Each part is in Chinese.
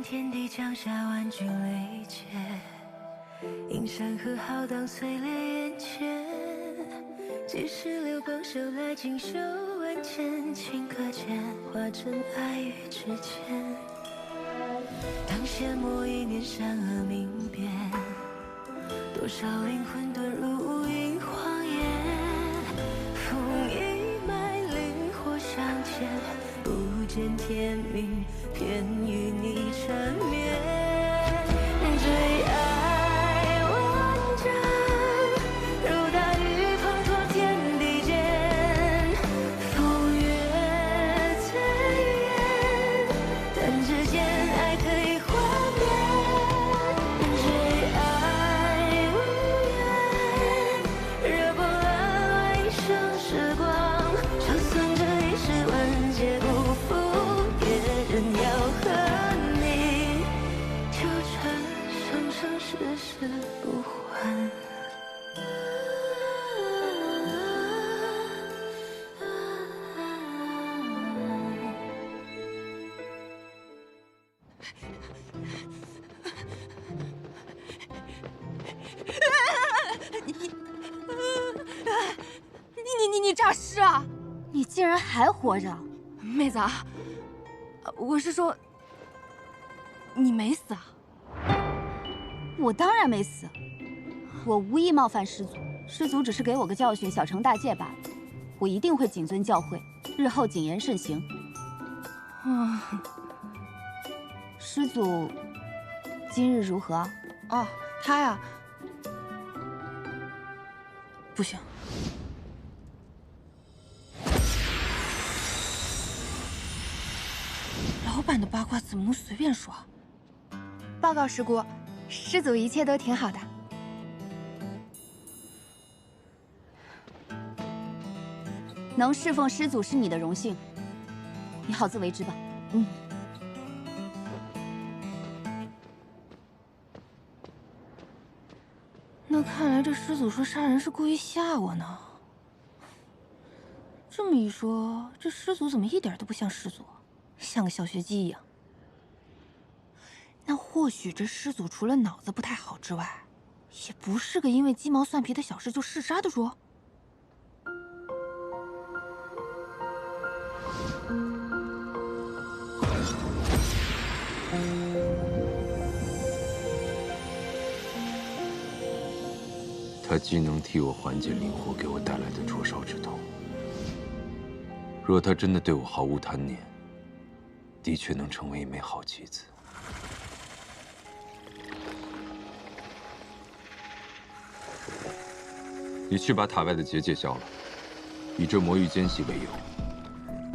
天地降下万军雷劫，映山河浩荡碎裂眼前。几时流光手来锦绣万千，顷刻间化成爱与之间。当下墨一念善恶明辨，多少灵魂遁入无垠荒野。风一脉灵火相牵，不见天明，偏与你缠绵。最爱万丈，如大雨滂沱天地间。风月最远，弹指间爱可以幻灭。最爱无言，热波乱乱一生时光，就算这一世万劫不复，也仍要和你纠缠生生世世不还。你诈尸啊！你竟然还活着！妹子啊，我是说，你没死啊？我当然没死，我无意冒犯师祖，师祖只是给我个教训，小惩大戒罢了。我一定会谨遵教诲，日后谨言慎行。师祖今日如何？哦，他呀，不行。老板的八卦怎么能随便说？报告师姑，师祖一切都挺好的。能侍奉师祖是你的荣幸，你好自为之吧。那看来这师祖说杀人是故意吓我呢。这么一说，这师祖怎么一点都不像师祖，像个小学鸡一样？那或许这师祖除了脑子不太好之外，也不是个因为鸡毛蒜皮的小事就嗜杀的主。他既能替我缓解灵火给我带来的灼烧之痛，若他真的对我毫无贪念，的确能成为一枚好棋子。你去把塔外的结界消了，以这魔域间隙为由，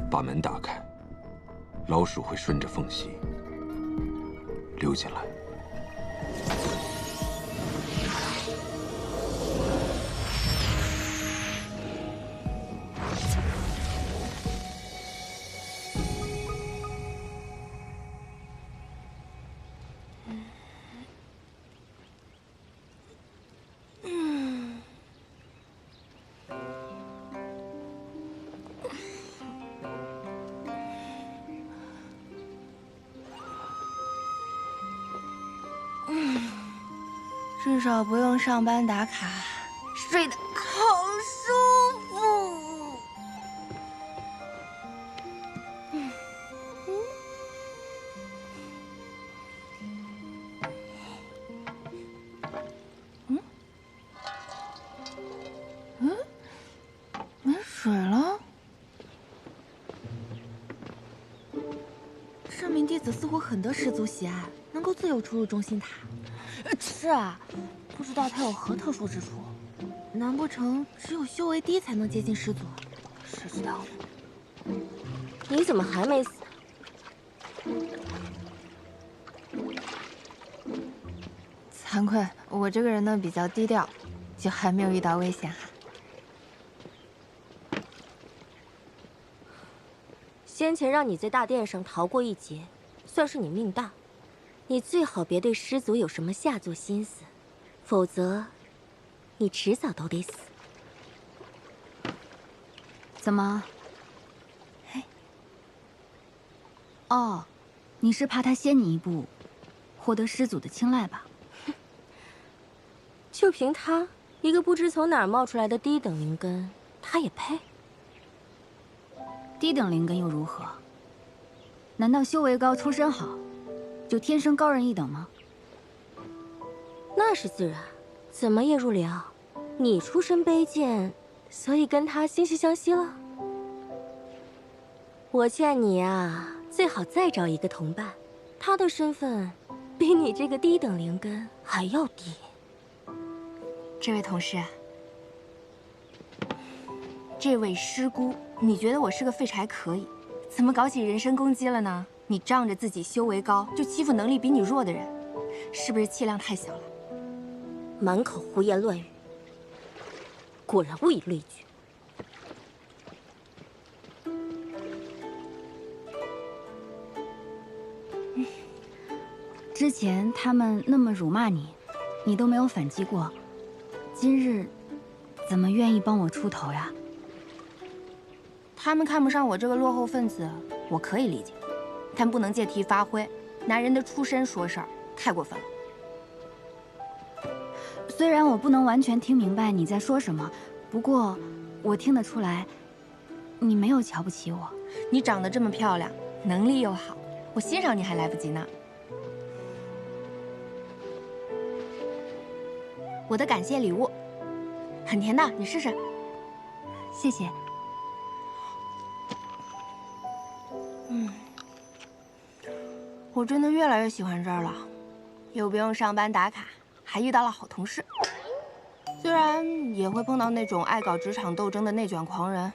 把门打开，老鼠会顺着缝隙溜进来。至少不用上班打卡，睡得好舒服。没水了。这名弟子似乎很得师祖喜爱，能够自由出入中心塔。是啊，不知道他有何特殊之处？难不成只有修为低才能接近师祖？谁知道呢？你怎么还没死？惭愧，我这个人呢比较低调，就还没有遇到危险啊。先前让你在大殿上逃过一劫，算是你命大。你最好别对师祖有什么下作心思，否则你迟早都得死。怎么？哦，你是怕他先你一步获得师祖的青睐吧。就凭他一个不知从哪儿冒出来的低等灵根，他也配？低等灵根又如何？难道修为高、出身好，就天生高人一等吗？那是自然，怎么也入了？你出身卑贱，所以跟他惺惺相惜了？我劝你啊，最好再找一个同伴，他的身份比你这个低等灵根还要低。这位同事啊，这位师姑，你觉得我是个废柴可以，怎么搞起人身攻击了呢？你仗着自己修为高，就欺负能力比你弱的人，是不是气量太小了？满口胡言乱语，果然物以类聚。之前他们那么辱骂你，你都没有反击过，今日怎么愿意帮我出头呀？他们看不上我这个落后分子，我可以理解，但不能借题发挥，拿人的出身说事儿，太过分了。虽然我不能完全听明白你在说什么，不过我听得出来，你没有瞧不起我。你长得这么漂亮，能力又好，我欣赏你还来不及呢。我的感谢礼物，很甜的，你试试。谢谢。我真的越来越喜欢这儿了，又不用上班打卡，还遇到了好同事。虽然也会碰到那种爱搞职场斗争的内卷狂人，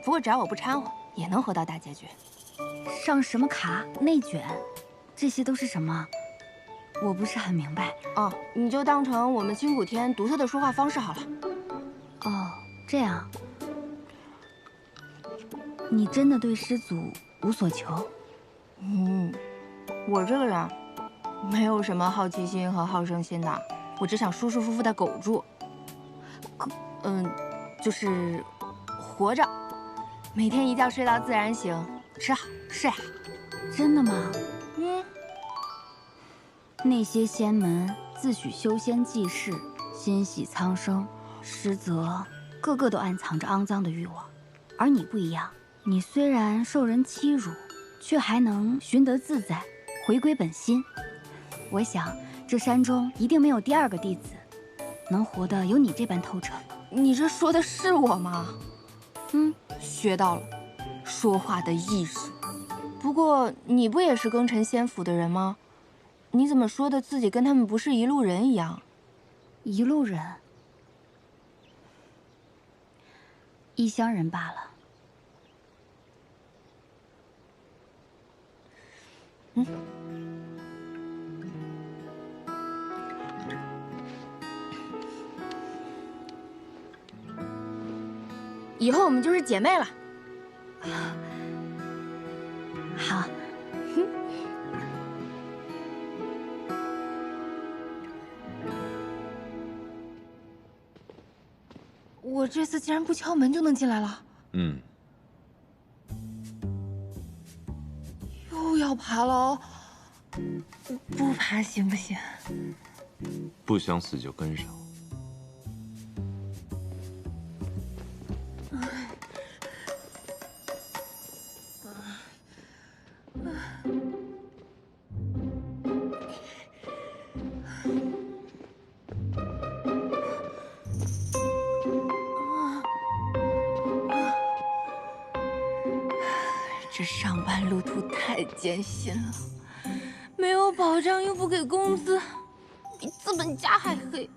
不过只要我不掺和，也能活到大结局。上什么卡？内卷？这些都是什么？我不是很明白。哦，你就当成我们清谷天独特的说话方式好了。哦，这样。你真的对师祖无所求？我这个人没有什么好奇心和好胜心的，我只想舒舒服服的苟住。就是活着，每天一觉睡到自然醒，吃好睡好。真的吗？那些仙门自诩修仙济世，心系苍生，实则个个都暗藏着肮脏的欲望。而你不一样，你虽然受人欺辱，却还能寻得自在，回归本心。我想，这山中一定没有第二个弟子，能活得有你这般透彻。你这说的是我吗？学到了，说话的艺术。不过你不也是庚辰仙府的人吗？你怎么说的自己跟他们不是一路人一样？一路人，异乡人罢了。以后我们就是姐妹了。好。我这次竟然不敲门就能进来了。又要爬楼，不爬行不行？不想死就跟上。这上班路途太艰辛了，没有保障又不给工资，比资本家还黑。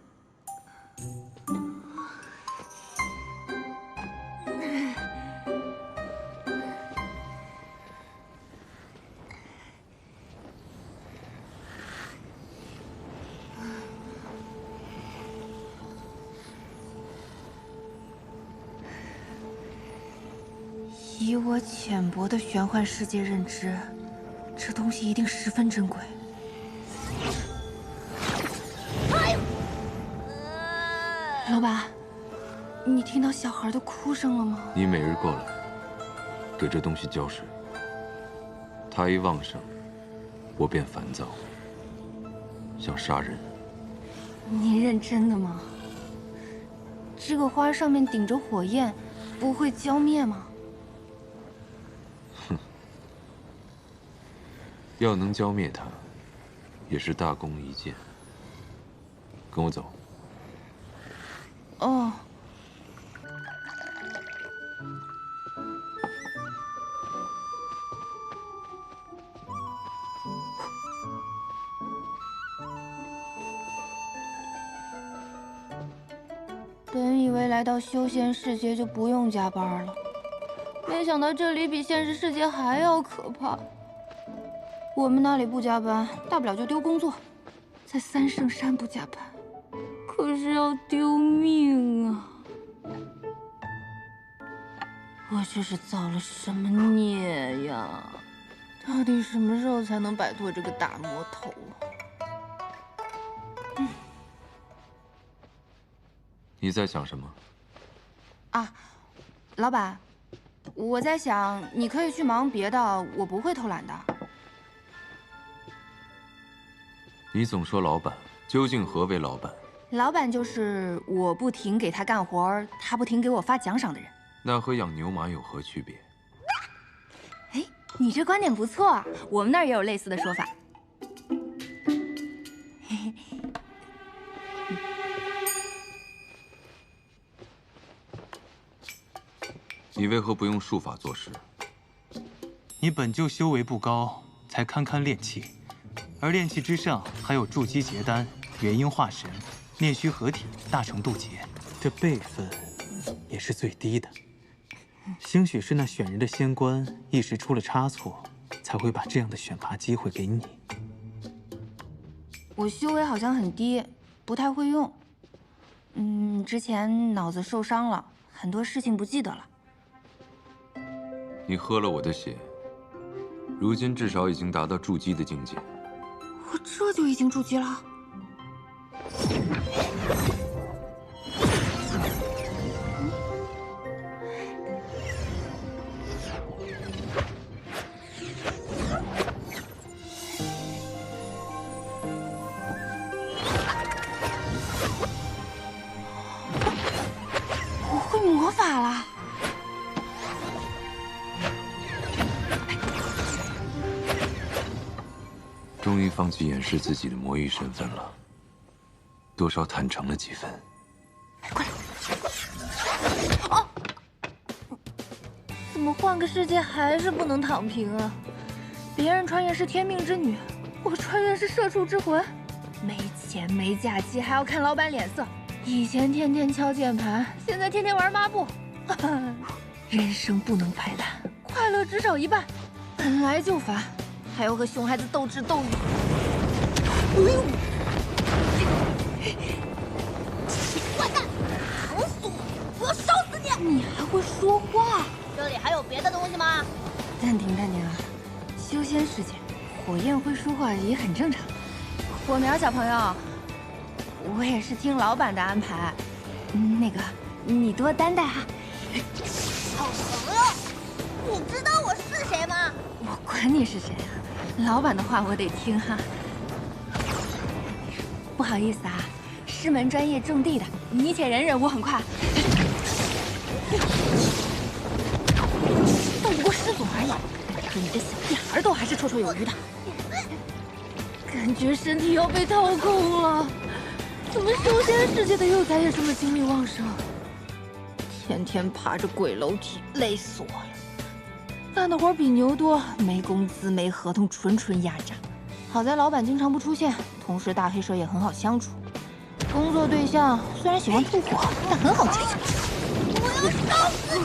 以我浅薄的玄幻世界认知，这东西一定十分珍贵。老板，你听到小孩的哭声了吗？你每日过来，给这东西浇水，它一旺盛，我便烦躁。想杀人。你认真的吗？这个花上面顶着火焰，不会浇灭吗？哼，要能浇灭它，也是大功一件。跟我走。哦。本以为来到修仙世界就不用加班了，没想到这里比现实世界还要可怕。我们那里不加班，大不了就丢工作；在三圣山不加班，可是要丢命啊！我这是造了什么孽呀？到底什么时候才能摆脱这个大魔头啊？你在想什么？啊，老板，我在想，你可以去忙别的，我不会偷懒的。你总说老板，究竟何为老板？老板就是我不停给他干活，他不停给我发奖赏的人。那和养牛马有何区别？哎，你这观点不错啊，我们那儿也有类似的说法。你为何不用术法做事？你本就修为不高，才堪堪炼气，而炼气之上还有筑基结丹、元婴化神、炼虚合体、大成渡劫，这辈分也是最低的。兴许是那选人的仙官一时出了差错，才会把这样的选拔机会给你。我修为好像很低，不太会用。之前脑子受伤了，很多事情不记得了。你喝了我的血，如今至少已经达到筑基的境界。我这就已经筑基了。我会魔法了。终于放弃掩饰自己的魔域身份了，多少坦诚了几分。快来！哦，怎么换个世界还是不能躺平啊？别人穿越是天命之女，我穿越是社畜之魂，没钱没假期，还要看老板脸色。以前天天敲键盘，现在天天玩抹布。人生不能摆烂，快乐只少一半，本来就烦。还要和熊孩子斗智斗勇。坏蛋，疼死我！我要烧死你！你还会说话？这里还有别的东西吗？暂停暂停啊！修仙世界，火焰会说话也很正常。火苗小朋友，我也是听老板的安排。那个，你多担待哈。好朋友，你知道我是谁吗？我管你是谁啊！老板的话我得听哈。不好意思啊，师门专业种地的，你且忍忍，我很快。斗不过师祖而已，可你这小屁孩都还是绰绰有余的。感觉身体要被掏空了，怎么修仙世界的幼崽也这么精力旺盛？天天爬着鬼楼梯，累死我了。干的活比牛多，没工资没合同，纯纯压榨。好在老板经常不出现，同时大黑蛇也很好相处。工作对象虽然喜欢吐火，但很好接近。我要烧死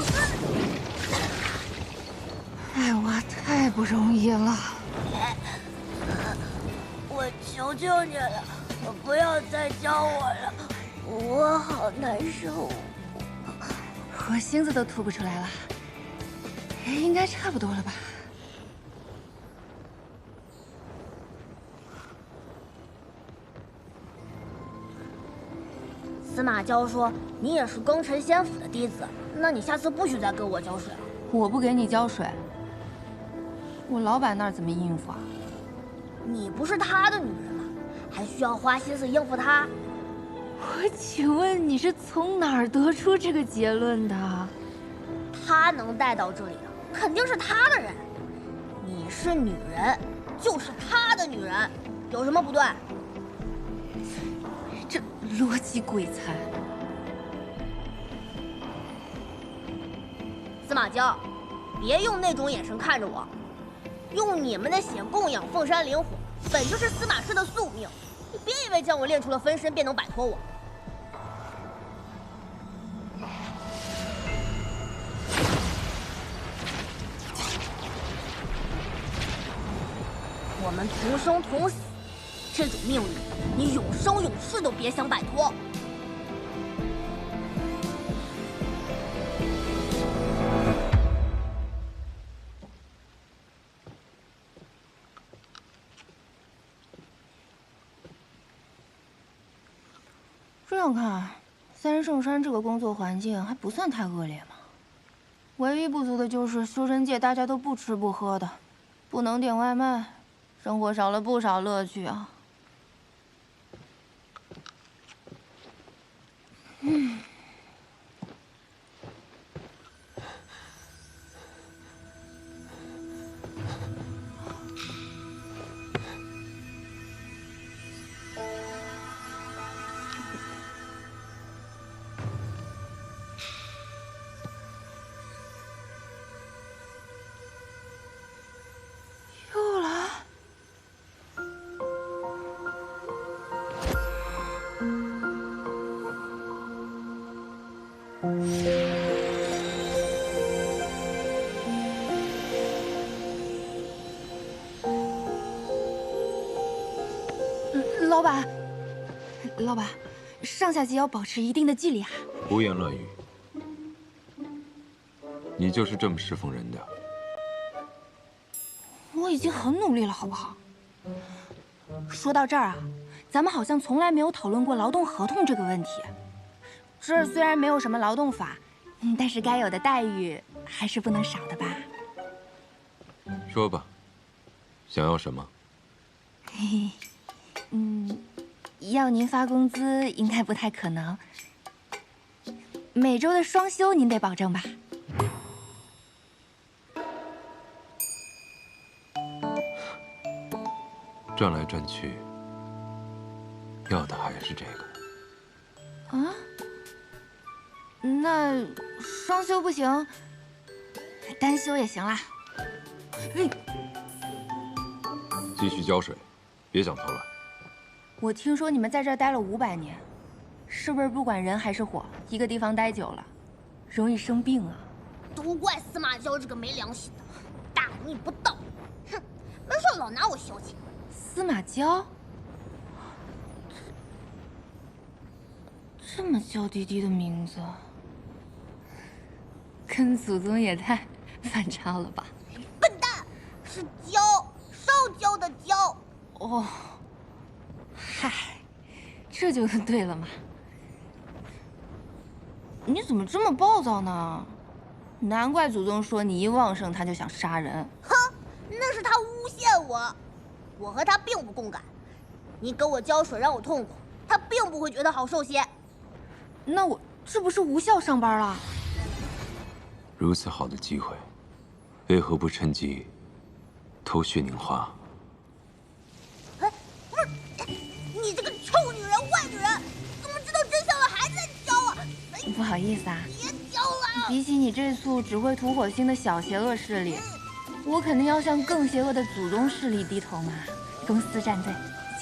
你！哎，我太不容易了。我求求你了，不要再教我了，我好难受。我星子都吐不出来了。应该差不多了吧？司马昭说你也是庚辰仙府的弟子，那你下次不许再给我浇水了。我不给你浇水，我老板那儿怎么应付啊？你不是他的女人吗？还需要花心思应付他？我请问你是从哪儿得出这个结论的？他能带到这里的，肯定是他的人。你是女人，就是他的女人，有什么不对？这逻辑鬼才！司马娇，别用那种眼神看着我，用你们的血供养凤山灵火，本就是司马氏的宿命。你别以为将我练出了分身便能摆脱我。我们同生同死，这种命运，你永生永世都别想摆脱。这样看，三圣山这个工作环境还不算太恶劣嘛。唯一不足的就是修真界大家都不吃不喝的，不能点外卖，生活少了不少乐趣啊。又来？老板，老板，上下级要保持一定的纪律啊！胡言乱语，你就是这么侍奉人的？我已经很努力了，好不好？说到这儿啊，咱们好像从来没有讨论过劳动合同这个问题。这儿虽然没有什么劳动法，但是该有的待遇还是不能少的吧？说吧，想要什么？要您发工资应该不太可能。每周的双休您得保证吧？转来转去，要的还是这个。啊？那双休不行，单休也行啦。继续浇水，别想偷懒。我听说你们在这儿待了500年，是不是不管人还是火，一个地方待久了，容易生病啊？都怪司马娇这个没良心的，大逆不道！哼，没事老拿我消遣。司马娇，这么娇滴滴的名字，跟祖宗也太反差了吧？笨蛋，是娇，烧焦的焦。哦，嗨，这就对了嘛。你怎么这么暴躁呢？难怪祖宗说你一旺盛他就想杀人。哼，那是他诬陷我，我和他并不共感。你给我浇水让我痛苦，他并不会觉得好受些。那我这不是无效上班了？如此好的机会，为何不趁机偷薛宁花？哎，不是，你这个臭女人、坏女人，怎么知道真相了还在浇啊？不好意思啊，别浇了！比起你这簇只会吐火星的小邪恶势力，我肯定要向更邪恶的祖宗势力低头嘛。公司战队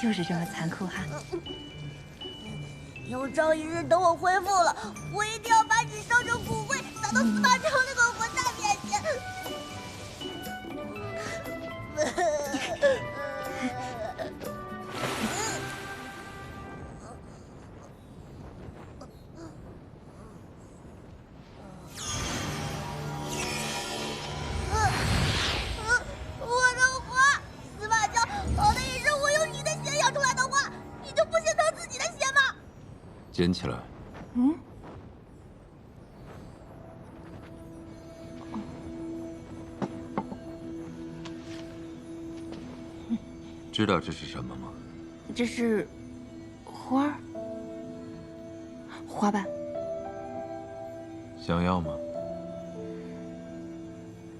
就是这么残酷哈。有朝一日等我恢复了，我一定要把你烧成骨灰，撒到司马昭那个混蛋面前。我的花，司马昭，好的也是我用你的血养出来的花，你就不心疼自己的血吗？捡起来。知道这是什么吗？这是花儿，花瓣。想要吗？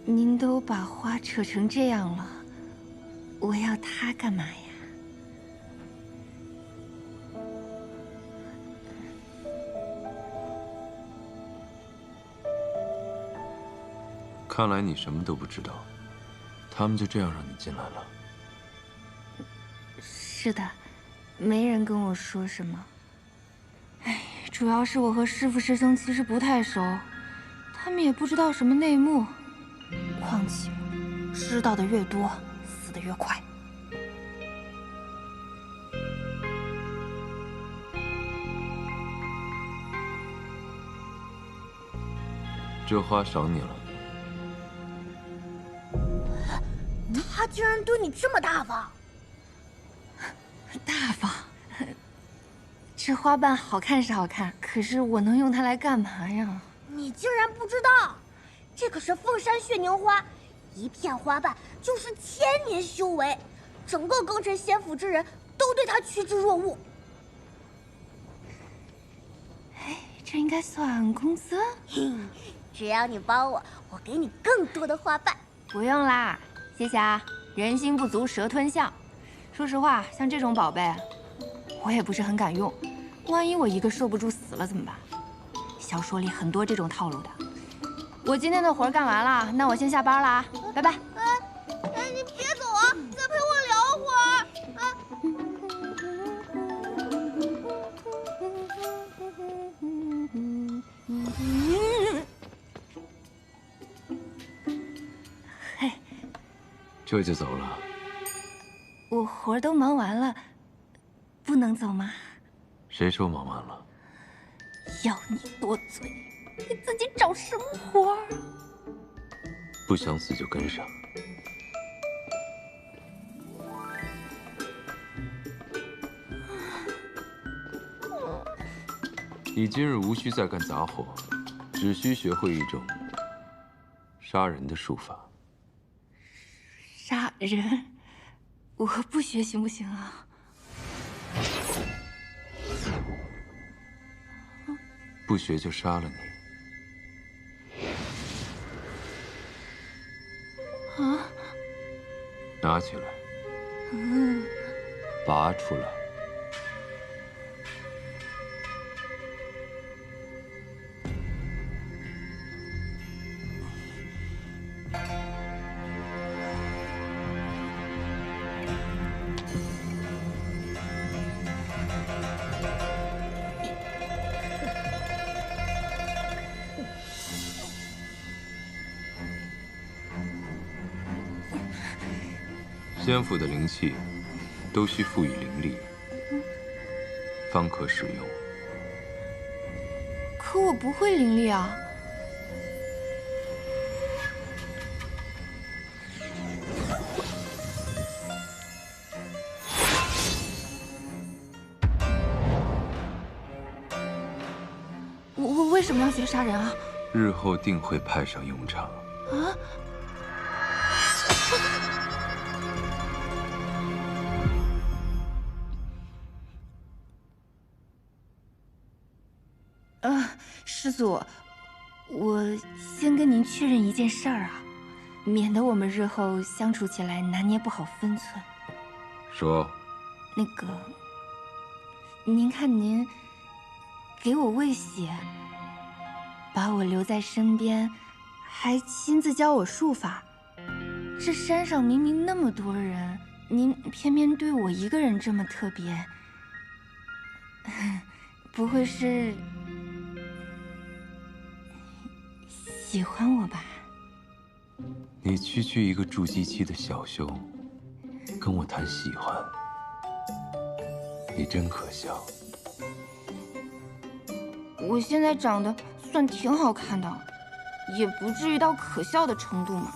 您都把花扯成这样了，我要它干嘛呀？看来你什么都不知道，他们就这样让你进来了。是的，没人跟我说什么。哎，主要是我和师父师兄其实不太熟，他们也不知道什么内幕。况且，知道的越多，死得越快。这花赏你了。他居然对你这么大方！大方。这花瓣好看是好看，可是我能用它来干嘛呀？你竟然不知道，这可是凤山血凝花，一片花瓣就是1000年修为，整个庚辰仙府之人都对它趋之若鹜。哎，这应该算公司。只要你帮我，我给你更多的花瓣。不用啦，谢谢啊。人心不足蛇吞象。说实话，像这种宝贝，我也不是很敢用。万一我一个受不住死了怎么办？小说里很多这种套路的。我今天的活干完了，那我先下班了啊，拜拜。哎，你别走啊，再陪我聊会儿啊。嘿，这就走了？我活都忙完了，不能走吗？谁说忙完了？要你多嘴，你自己找什么活儿？不想死就跟上。你今日无需再干杂活，只需学会一种杀人的术法。杀人？我不学行不行啊？不学就杀了你。啊！拿起来。拔出来。仙府的灵气都需赋予灵力，方可使用。可我不会灵力啊！我为什么要学杀人啊？日后定会派上用场。啊！师祖，我先跟您确认一件事儿啊，免得我们日后相处起来拿捏不好分寸。说。那个，您看您给我喂血，把我留在身边，还亲自教我术法。这山上明明那么多人，您偏偏对我一个人这么特别，不会是喜欢我吧？你区区一个筑基期的小修，跟我谈喜欢，你真可笑。我现在长得算挺好看的，也不至于到可笑的程度嘛。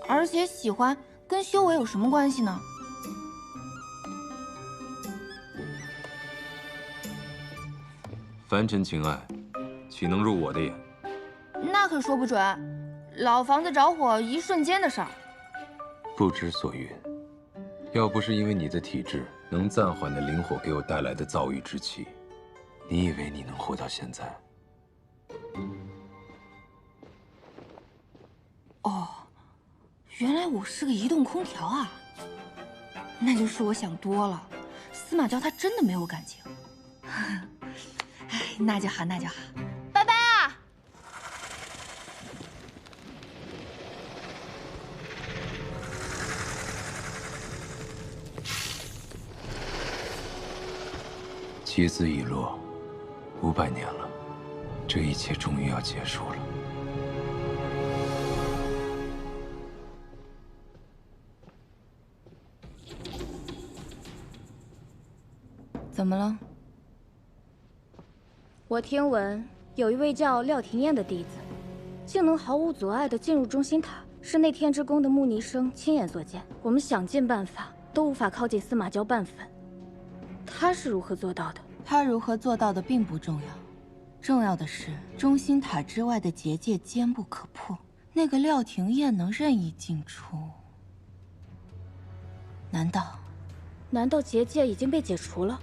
而且喜欢跟修为有什么关系呢？凡尘情爱，岂能入我的眼？那可说不准，老房子着火一瞬间的事儿。不知所云。要不是因为你的体质能暂缓的灵火给我带来的躁郁之气，你以为你能活到现在？哦，原来我是个移动空调啊！那就是我想多了，司马娇她真的没有感情。哎，那就好，那就好，拜拜啊！棋子已落，500年了，这一切终于要结束了。怎么了？我听闻有一位叫廖廷彦的弟子，竟能毫无阻碍地进入中心塔，是那天之宫的穆尼生亲眼所见。我们想尽办法都无法靠近司马娇半分。他是如何做到的？他如何做到的并不重要，重要的是中心塔之外的结界坚不可破。那个廖廷彦能任意进出，难道结界已经被解除了？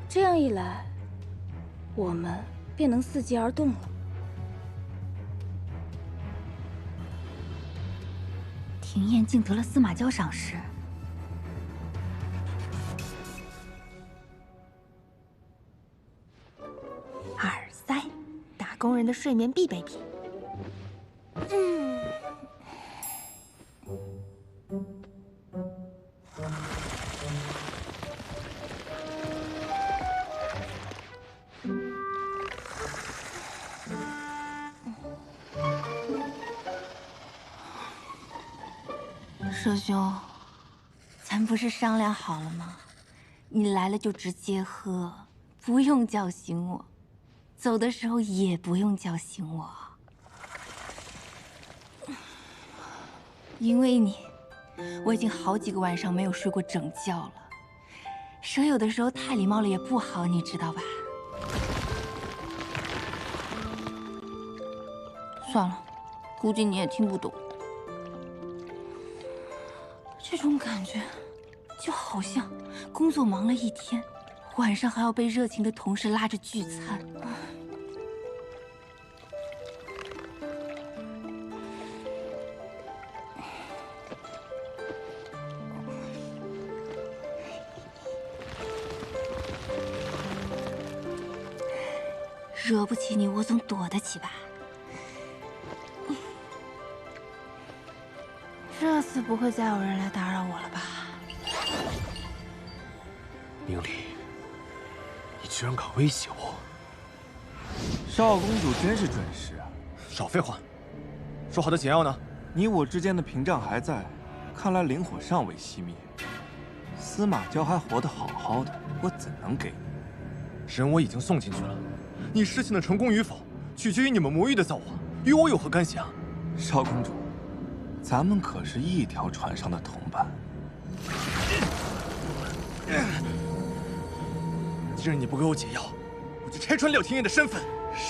这样一来，我们便能伺机而动了。廷彦竟得了司马娇赏识。耳塞，打工人的睡眠必备品。佘兄，咱不是商量好了吗？你来了就直接喝，不用叫醒我，走的时候也不用叫醒我。因为你，我已经好几个晚上没有睡过整觉了。蛇有的时候太礼貌了也不好，你知道吧？算了，估计你也听不懂。这种感觉，就好像工作忙了一天，晚上还要被热情的同事拉着聚餐。惹不起你，我总躲得起吧？这次不会再有人来打扰我了吧？明丽，你居然敢威胁我！少公主真是准时啊！少废话，说好的解药呢？你我之间的屏障还在，看来灵火尚未熄灭。司马娇还活得好好的，我怎能给你？人我已经送进去了，你事情的成功与否，取决于你们魔域的造化，与我有何干系啊？少公主，咱们可是一条船上的同伴。既然你不给我解药，我就拆穿廖廷彦的身份，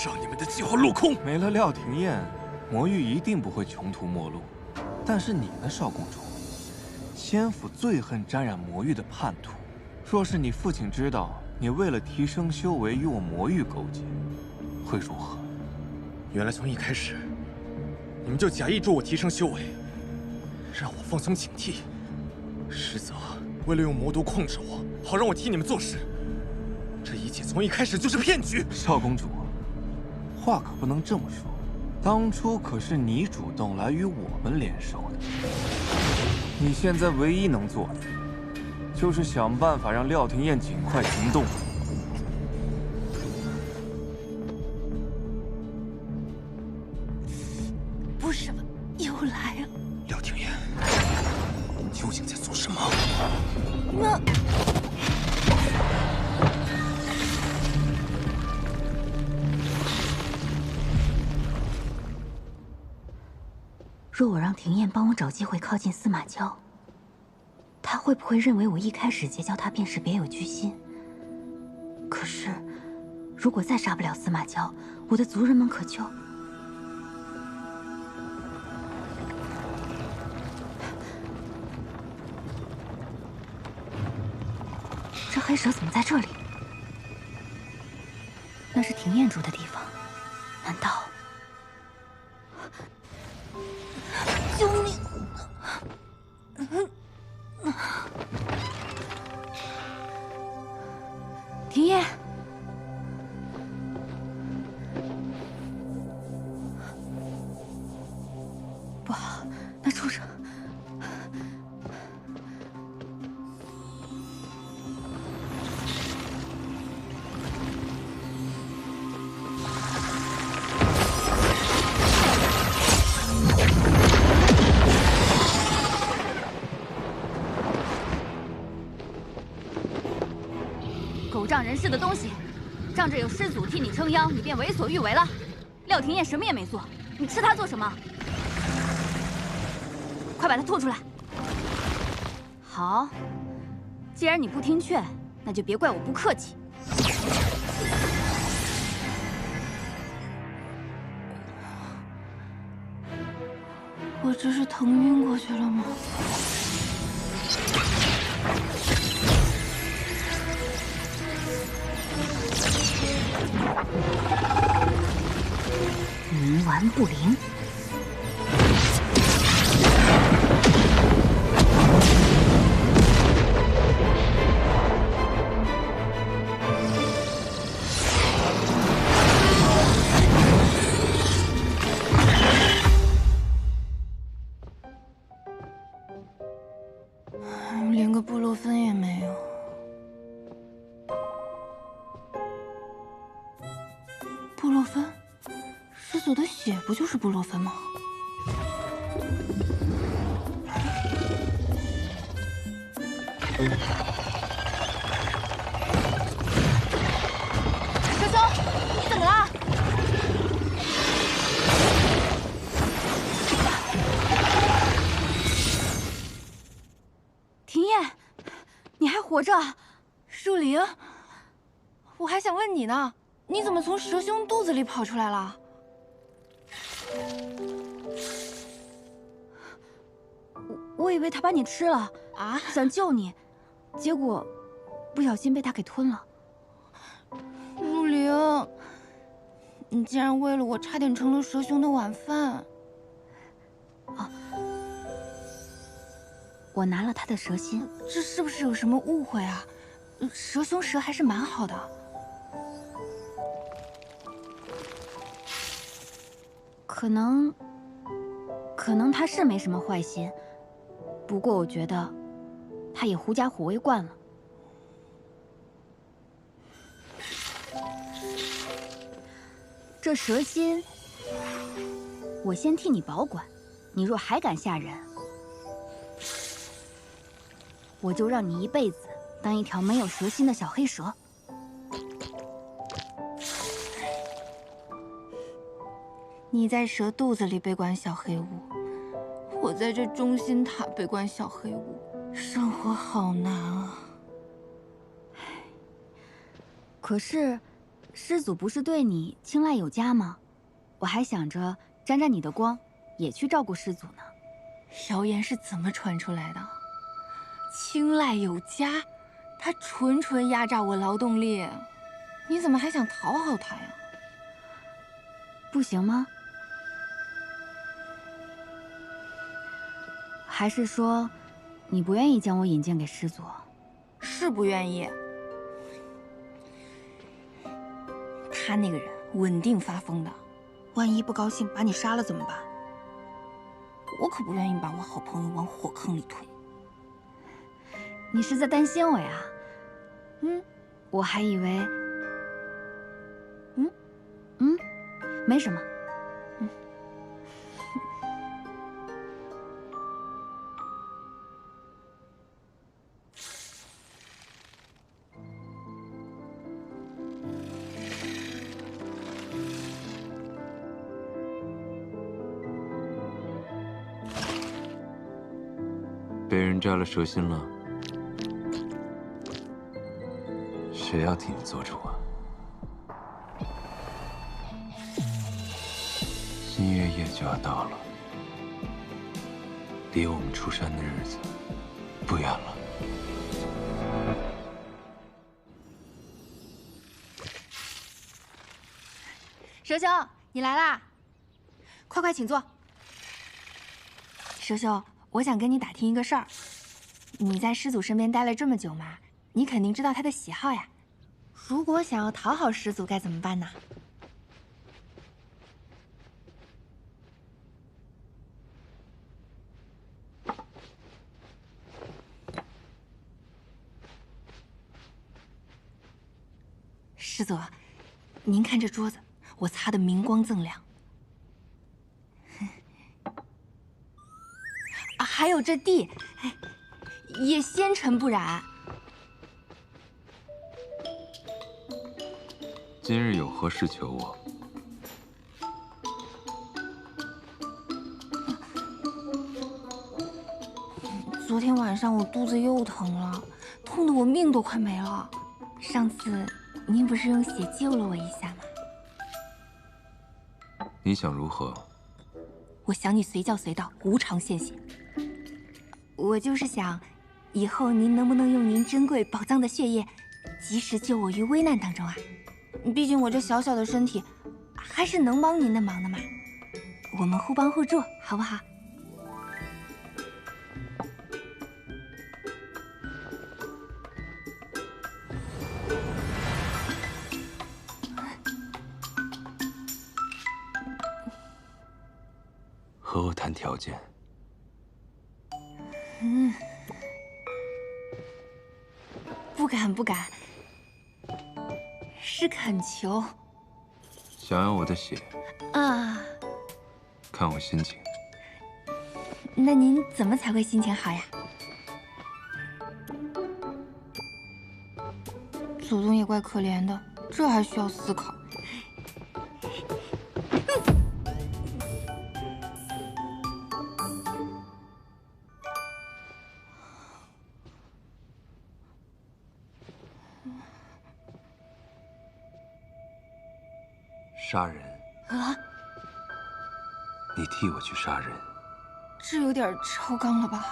让你们的计划落空。没了廖廷彦，魔域一定不会穷途末路。但是你呢，少公主？先父最恨沾染魔域的叛徒，若是你父亲知道你为了提升修为与我魔域勾结，会如何？原来从一开始，你们就假意助我提升修为，让我放松警惕，实则为了用魔毒控制我，好让我替你们做事。这一切从一开始就是骗局。少公主，话可不能这么说。当初可是你主动来与我们联手的。你现在唯一能做的，就是想办法让廖廷彦尽快行动。不是吧，又来了！廖廷彦，你究竟在做什么？若我让廷彦帮我找机会靠近司马娇，他会不会认为我一开始结交他便是别有居心？可是，如果再杀不了司马娇，我的族人们可就……黑蛇怎么在这里？那是庭燕住的地方，难道？救命！庭燕，不好，那畜生！狗仗人势的东西，仗着有师祖替你撑腰，你便为所欲为了。廖廷燕什么也没做，你吃他做什么？快把他吐出来！好，既然你不听劝，那就别怪我不客气。我这是疼晕过去了吗？冥顽不灵。连个布洛芬也没有。布洛芬？师祖的血不就是布洛芬吗？师兄，你怎么了？庭燕，你还活着？树灵，我还想问你呢，你怎么从蛇兄肚子里跑出来了？我以为他把你吃了啊，想救你，结果不小心被他给吞了。陆灵，你竟然为了我差点成了蛇兄的晚饭。啊！我拿了他的蛇心，这是不是有什么误会啊？蛇兄蛇还是蛮好的。可能他是没什么坏心，不过我觉得他也狐假虎威惯了。这蛇心，我先替你保管，你若还敢吓人，我就让你一辈子当一条没有蛇心的小黑蛇。你在蛇肚子里被关小黑屋，我在这中心塔被关小黑屋，生活好难啊。可是，师祖不是对你青睐有加吗？我还想着沾沾你的光，也去照顾师祖呢。谣言是怎么传出来的？青睐有加，他纯纯压榨我劳动力，你怎么还想讨好他呀？不行吗？还是说，你不愿意将我引荐给师祖？是不愿意。他那个人稳定发疯的，万一不高兴把你杀了怎么办？我可不愿意把我好朋友往火坑里推。你是在担心我呀？我还以为……没什么。被人摘了蛇心了，谁要替你做主啊？新月夜就要到了，离我们出山的日子不远了。蛇兄，你来啦！快快请坐。蛇兄，我想跟你打听一个事儿。你在师祖身边待了这么久嘛，你肯定知道他的喜好呀。如果想要讨好师祖，该怎么办呢？师祖，您看这桌子，我擦得明光锃亮。啊，还有这地，也纤尘不染。今日有何事求我？昨天晚上我肚子又疼了，痛得我命都快没了。上次您不是用血救了我一下吗？你想如何？我想你随叫随到，无偿献血。我就是想，以后您能不能用您珍贵宝藏的血液，及时救我于危难当中啊？毕竟我这小小的身体，还是能帮您的忙的嘛。我们互帮互助，好不好？和我谈条件。不敢不敢，是恳求。想要我的血啊？看我心情。那您怎么才会心情好呀？祖宗也怪可怜的，这还需要思考。杀人啊！你替我去杀人，这有点超纲了吧？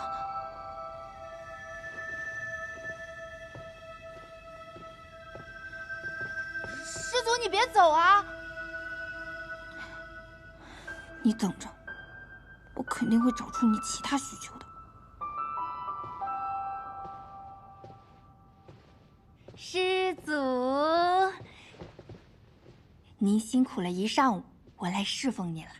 师祖，你别走啊！你等着，我肯定会找出你其他需求的。师祖。您辛苦了一上午，我来侍奉您了。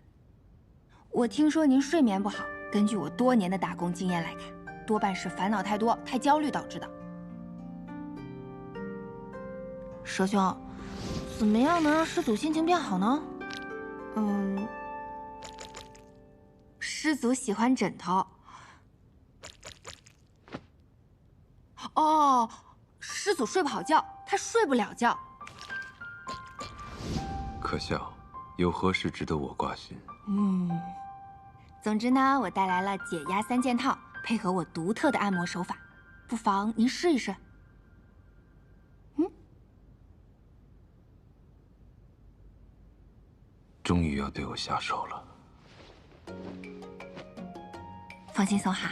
我听说您睡眠不好，根据我多年的打工经验来看，多半是烦恼太多、太焦虑导致的。蛇兄，怎么样能让师祖心情变好呢？师祖喜欢枕头。哦，师祖睡不好觉，他睡不了觉。可笑，有何事值得我挂心？总之呢，我带来了解压3件套，配合我独特的按摩手法，不妨您试一试。终于要对我下手了。放心松哈。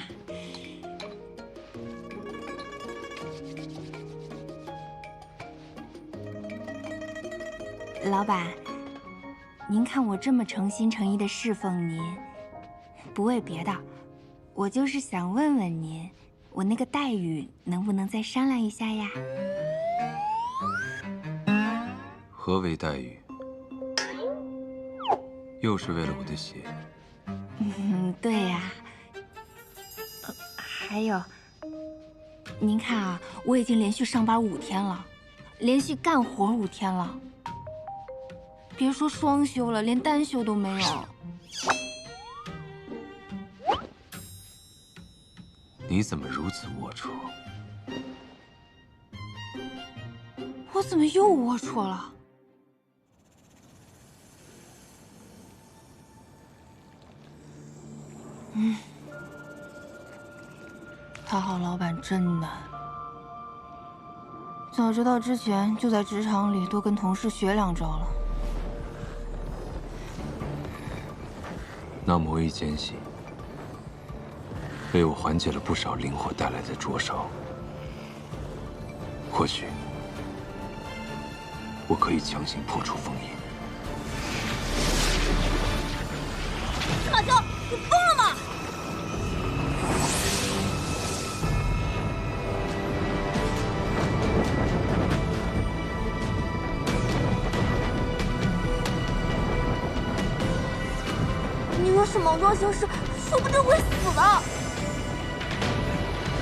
老板，您看我这么诚心诚意的侍奉您，不为别的，我就是想问问您，我那个待遇能不能再商量一下呀？何为待遇？又是为了我的血？对呀。还有，您看啊，我已经连续上班5天了，连续干活5天了。别说双休了，连单休都没有。你怎么如此龌龊？我怎么又龌龊了？讨好老板真难。早知道之前就在职场里多跟同事学2招了。那魔域间隙为我缓解了不少灵火带来的灼烧，或许我可以强行破除封印。马交，你疯了吗？你若是莽撞行事，说不定会死的。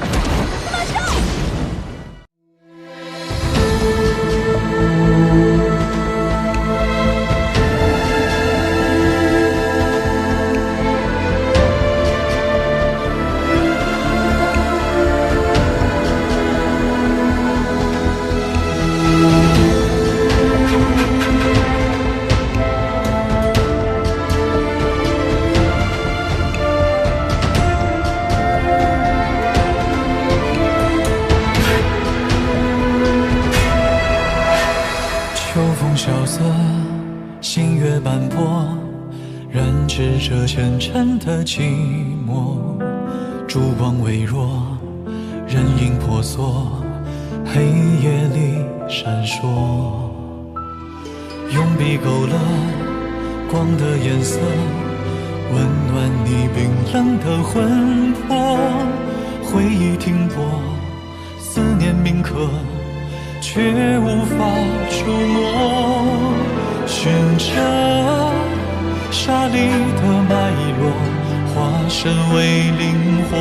司马交！萧瑟，星月斑驳，染指这前尘的寂寞。烛光微弱，人影婆娑，黑夜里闪烁。用笔勾勒光的颜色，温暖你冰冷的魂魄。回忆停泊，思念铭刻，却无法触摸，寻着沙砾的脉络，化身为灵火，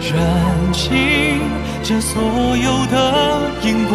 燃尽这所有的因果。